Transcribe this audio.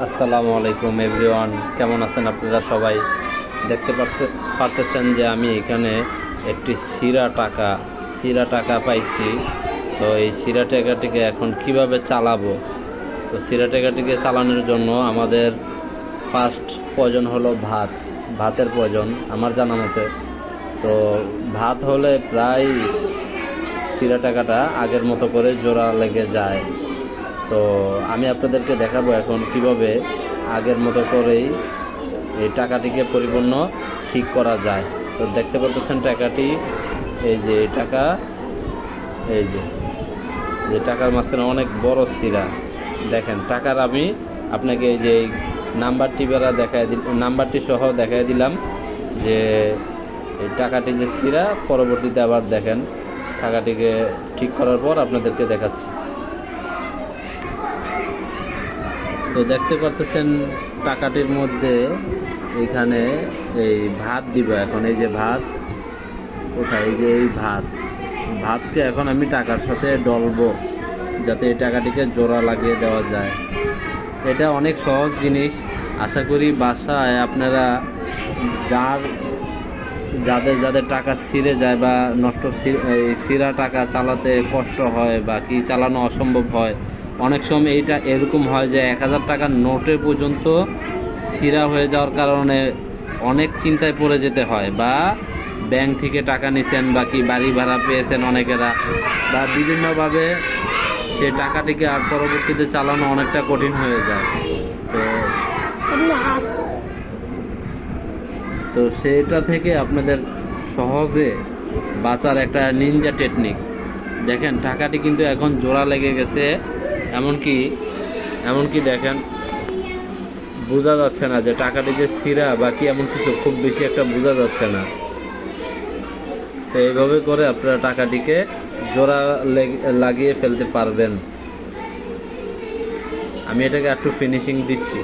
আসসালামু আলাইকুম এভরিওয়ান, কেমন আছেন আপনারা সবাই? দেখতে পারতেছেন যে আমি এখানে একটি সিরা টাকা পাইছি। তো এই সিরা টাকাটিকে এখন কিভাবে চালাবো? তো সিরা টাকাটিকে চালানোর জন্য আমাদের ফার্স্ট প্রয়োজন হলো ভাতের প্রয়োজন আমার জানা মতে। তো ভাত হলে প্রায় সিরা টাকাটা আগের মতো করে জোড়া লেগে যায়। তো আমি আপনাদেরকে দেখাবো এখন কিভাবে আগের মতো করেই এই টাকাটিকে পরিপূর্ণ ঠিক করা যায়। তো দেখতে পাচ্ছেন টাকাটি, এই যে টাকা, এই যে টাকার মাঝখানে অনেক বড় সিরা। দেখেন টাকার আমি আপনাকে এই যে নাম্বারটি সহ দেখাই দিলাম যে এই টাকাটি যে সিরা। পরবর্তীতে আবার দেখেন টাকাটিকে ঠিক করার পর আপনাদেরকে দেখাচ্ছি। তো দেখতে পারতেছেন টাকাটির মধ্যে এখানে এই ভাত দিব এখন। এই যে ভাত কোথায়, এই যে এই ভাতকে এখন আমি টাকার সাথে ডলবো যাতে এই টাকাটিকে জোড়া লাগিয়ে দেওয়া যায়। এটা অনেক সহজ জিনিস। আশা করি বাসায় আপনারা যাদের টাকা ছিঁড়ে যায় বা এই ছিঁড়া টাকা চালাতে কষ্ট হয় বা কি চালানো অসম্ভব হয়, অনেক সময় এইটা এরকম হয় যে 1000 টাকার নোটে পর্যন্ত ছিঁড়া হয়ে যাওয়ার কারণে অনেক চিন্তায় পড়ে যেতে হয়। বা ব্যাংক থেকে টাকা নিছেন বা কি বাড়ি ভাড়া পেয়েছেন অনেকেরা, বা বিভিন্নভাবে সে টাকাটিকে আর পরবর্তীতে চালানো অনেকটা কঠিন হয়ে যায়। তো সেটা থেকে আপনাদের সহজে বাঁচার একটা নিনজা টেকনিক। দেখেন টাকাটি কিন্তু এখন জোড়া লেগে গেছে, এমনকি দেখেন বোঝা যাচ্ছে না যে টাকাটি যে ছিঁড়া বা কি এমন কিছু খুব বেশি একটা বোঝা যাচ্ছে না। তো এইভাবে করে আপনারা টাকাটিকে জোড়া লাগিয়ে ফেলতে পারবেন। আমি এটাকে একটু ফিনিশিং দিচ্ছি।